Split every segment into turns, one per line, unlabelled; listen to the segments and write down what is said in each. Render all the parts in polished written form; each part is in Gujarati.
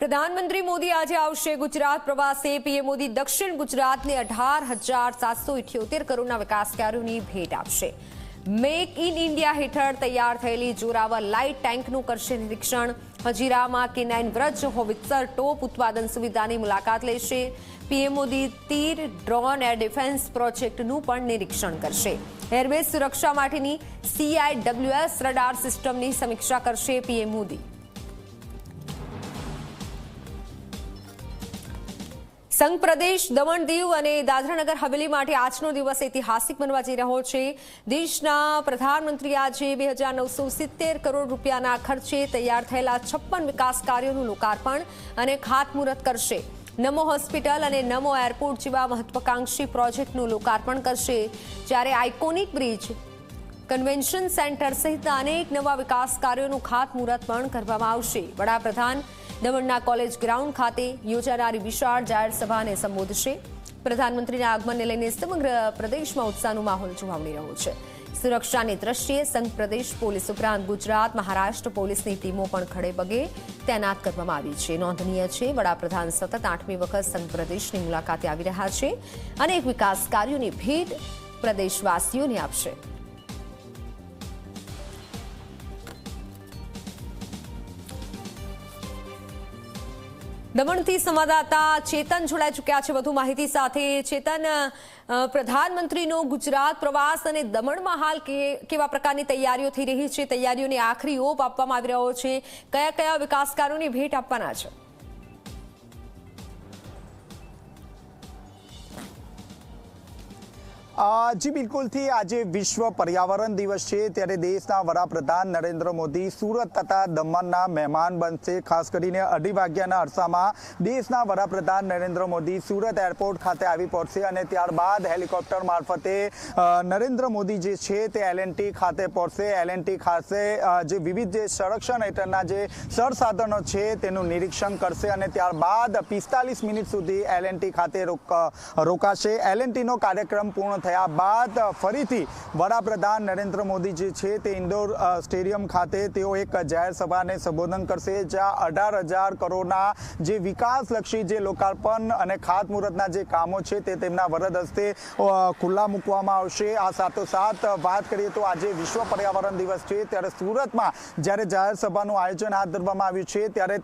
प्रधानमंत्री मोदी आज आवशे गुजरात प्रवासे। पीएम मोदी दक्षिण गुजरातने 18,778 करोड़ना विकास कार्योनी भेट आपशे। मेक इन इंडिया हेठळ तैयार थयेली जोरावर लाइट टेंकનું કરશે નિરીક્ષણ। હજીરામાં K9 વ્રજ હોવિત્સર ટોપ ઉત્પાદન સુવિધાની મુલાકાત લેશે। પીએમ મોદી તીર ડ્રોન એર ડિફેન્સ પ્રોજેક્ટનું પણ નિરીક્ષણ કરશે। એરબેઝ સુરક્ષા માટેની CIWS રડાર સિસ્ટમની સમીક્ષા કરશે પીએમ મોદી। સંઘ પ્રદેશ દમણ દીવ અને દાદરાનગર હવેલી માટે આજનો દિવસ ઐતિહાસિક બનવા જઈ રહ્યો છે। દેશના પ્રધાનમંત્રી આજે 2,970 કરોડ રૂપિયાના ખર્ચે તૈયાર થયેલા 56 વિકાસ કાર્યોનું લોકાર્પણ અને ખાતમુહૂર્ત કરશે। નમો હોસ્પિટલ અને નમો એરપોર્ટ જેવા મહત્વાકાંક્ષી પ્રોજેક્ટનું લોકાર્પણ કરશે, જ્યારે આઇકોનિક બ્રિજ, કન્વેન્શન સેન્ટર સહિતના અનેક નવા વિકાસ કાર્યોનું ખાતમુહૂર્ત પણ કરવામાં આવશે। વડાપ્રધાન દમણના કોલેજ ગ્રાઉન્ડ ખાતે યોજાનારી વિશાળ જાહેર સભાને સંબોધશે। પ્રધાનમંત્રીના આગમનને લઈને સમગ્ર પ્રદેશમાં ઉત્સાહનો માહોલ જોવા મળી રહ્યો છે। સુરક્ષાની દ્રષ્ટિએ સંઘ પ્રદેશ પોલીસ ઉપરાંત ગુજરાત, મહારાષ્ટ્ર પોલીસની ટીમો પણ ખડે પગે તૈનાત કરવામાં આવી છે। નોંધનીય છે, વડાપ્રધાન સતત 8મી વખત સંઘ પ્રદેશની મુલાકાતે આવી રહ્યા છે। અનેક વિકાસ કાર્યોની ભેટ પ્રદેશવાસીઓને આપશે। દમણથી સંવાદદાતા ચેતન જોડાઈ ચૂક્યા છે વધુ માહિતી સાથે। ચેતન, પ્રધાનમંત્રીનો ગુજરાત પ્રવાસ અને દમણમાં હાલ કેવા પ્રકારની તૈયારીઓ થઈ રહી છે? તૈયારીઓને આખરી ઓપ આપવામાં આવી રહ્યો છે। કયા કયા વિકાસ કાર્યોની ભેટ આપવાના છે?
જી બિલકુલ થી આજે વિશ્વ પર્યાવરણ દિવસ છે, ત્યારે દેશના વડાપ્રધાન નરેન્દ્ર મોદી સુરત તથા દમણના મહેમાન બનશે। ખાસ કરીને 2:30 વાગ્યાના અરસામાં દેશના વડાપ્રધાન નરેન્દ્ર મોદી સુરત એરપોર્ટ ખાતે આવી પહોંચશે અને ત્યારબાદ હેલિકોપ્ટર મારફતે નરેન્દ્ર મોદી જે છે તે L&T ખાતે પહોંચશે। L&T ખાતે જે વિવિધ જે સંરક્ષણ હેઠળના જે સંસાધનો છે તેનું નિરીક્ષણ કરશે અને ત્યારબાદ 45 મિનિટ સુધી L&T ખાતે રોકાશે। L&Tનો કાર્યક્રમ પૂર્ણ થયા બાદ ફરીથી વડાપ્રધાન નરેન્દ્ર મોદી જે છે તે ઇન્ડોર સ્ટેડિયમ ખાતે તેઓ એક જાહેર સભાને સંબોધન કરશે, જ્યાં 18,000 કરોડના જે વિકાસલક્ષી જે લોકાર્પણ અને ખાતમુહૂર્તના જે કામો છે તે તેમના વરદ હસ્તે ખુલ્લા મૂકવામાં આવશે। આ સાથોસાથ વાત કરીએ તો આજે વિશ્વ પર્યાવરણ દિવસ છે, ત્યારે સુરતમાં જ્યારે જાહેર સભાનું આયોજન હાથ ધરવામાં આવ્યું છે, ત્યારે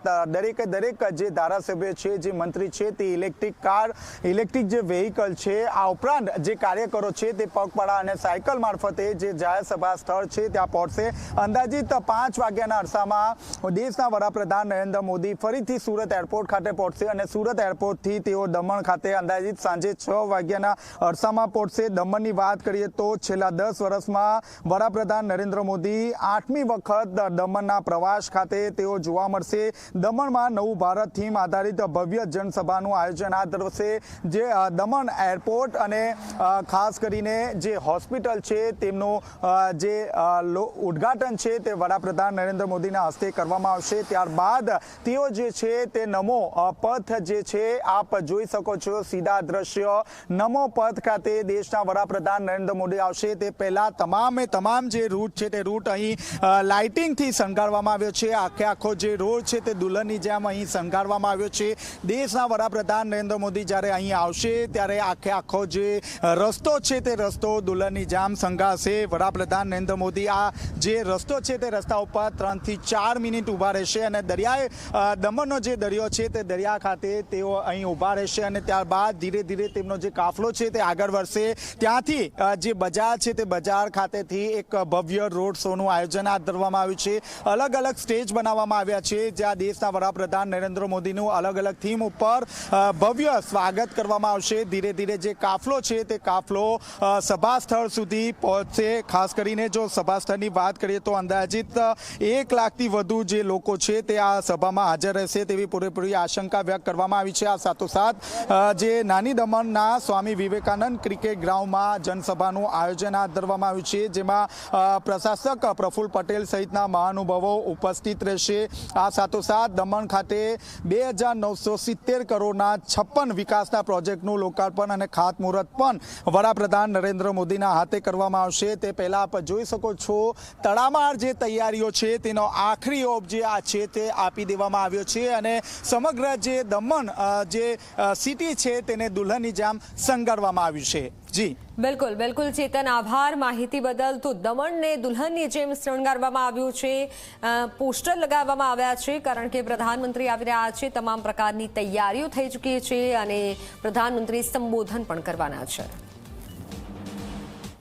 દરેક જે ધારાસભ્ય છે, જે મંત્રી છે, તે ઇલેક્ટ્રિક કાર, ઇલેક્ટ્રિક જે વેહિકલ છે, આ ઉપરાંત જે કાર્યકરો છે તે પગપાળા અને સાયકલ મારફતે જે જાહેર સભા સ્થળ છે ત્યાં પહોંચશે। અંદાજિત 5 વાગ્યાના અરસામાં દેશના વડાપ્રધાન નરેન્દ્ર મોદી ફરીથી સુરત એરપોર્ટ ખાતે પહોંચશે અને સુરત એરપોર્ટથી તેઓ દમણ ખાતે અંદાજિત સાંજે 6 વાગ્યાના અરસામાં પહોંચશે। દમણની વાત કરીએ તો છેલ્લા 10 વર્ષમાં વડાપ્રધાન નરેન્દ્ર મોદી 8મી વખત દમણના પ્રવાસ ખાતે તેઓ જોવા મળશે। દમણમાં નવું ભારત થીમ આધારિત ભવ્ય જનસભાનું આયોજન હાથ ધરશે, જે દમણ એરપોર્ટ અને ખાસ કરીને જે હોસ્પિટલ છે તેમનું જે ઉદ્ઘાટન છે તે વડાપ્રધાન નરેન્દ્ર મોદીના હસ્તે કરવામાં આવશે। ત્યારબાદ તેઓ જે છે તે નમો પથ જે છે આપ જોઈ શકો છો સીધા દ્રશ્ય નમો પથ ખાતે દેશના વડાપ્રધાન નરેન્દ્ર મોદી આવશે। તે પહેલા તમામ જે રૂટ છે તે રૂટ અહીં લાઇટિંગથી શણગારવામાં આવ્યો છે। આખો જે રોડ છે તે દુલ્હનની જેમ અહીં શણગારવામાં આવ્યો છે। દેશના વડાપ્રધાન નરેન્દ્ર મોદી જ્યારે અહીં આવશે ત્યારે આખો જે રસ્તો છે તે રસ્તો દુલ્હનની જામ સંઘાશે। વડાપ્રધાન નરેન્દ્ર મોદી આ જે રસ્તો છે તે રસ્તા ઉપર 3 થી 4 મિનિટ ઊભા રહેશે અને દમણનો જે દરિયો છે તે દરિયા ખાતે તેઓ અહીં ઊભા રહેશે અને ત્યારબાદ ધીરે ધીરે તેમનો જે કાફલો છે તે આગળ વધશે। ત્યાંથી જે બજાર છે તે બજાર ખાતેથી એક ભવ્ય રોડ શોનું આયોજન હાથ ધરવામાં આવ્યું છે। અલગ અલગ સ્ટેજ બનાવવામાં આવ્યા છે, જ્યાં દેશના વડાપ્રધાન નરેન્દ્ર મોદીનું અલગ અલગ થીમ ઉપર ભવ્ય સ્વાગત કરવામાં આવશે। ધીરે ધીરે જે કાફલો છે તે કાફલો સભા સ્થળ સુધી પહોંચશે। ખાસ કરીને જો સભા સ્થળની વાત કરીએ તો અંદાજિત 1 લાખથી વધુ જે લોકો છે તે આ સભામાં હાજર રહેશે તેવી પૂરેપૂરી આશંકા વ્યક્ત કરવામાં આવી છે। આ સાથોસાથ જે નાની દમણના સ્વામી વિવેકાનંદ ક્રિકેટ ગ્રાઉન્ડમાં જનસભાનું આયોજન હાથ ધરવામાં આવ્યું છે, જેમાં પ્રશાસક પ્રફુલ્લ પટેલ સહિતના મહાનુભાવો ઉપસ્થિત રહેશે। આ સાથોસાથ દમણ ખાતે 2,970 કરોડના 56 વિકાસના પ્રોજેક્ટનું લોકાર્પણ અને ખાતમુહૂર્ત પણ વડાપ્રધાન નરેન્દ્ર મોદીના હાથે કરવામાં આવશે તે પહેલા આપ જોઈ શકો છો તડામાર જે તૈયારીઓ છે તેનો આખરી ઓપ જે આ છે તે આપી દેવામાં આવ્યો છે અને સમગ્ર જે દમણ જે સિટી છે તેને દુલ્હનની જેમ શણગારવામાં આવ્યું છે. જી
બિલકુલ બિલકુલ ચેતન, આભાર માહિતી બદલ. તો દમણને દુલ્હનની જેમ શણગારવામાં આવ્યું છે, પોસ્ટર લગાવવામાં આવ્યા છે કારણ કે પ્રધાનમંત્રી આવી રહ્યા છે. તમામ પ્રકારની તૈયારીઓ થઈ ચૂકી છે અને પ્રધાનમંત્રી સંબોધન પણ કરવાના છે.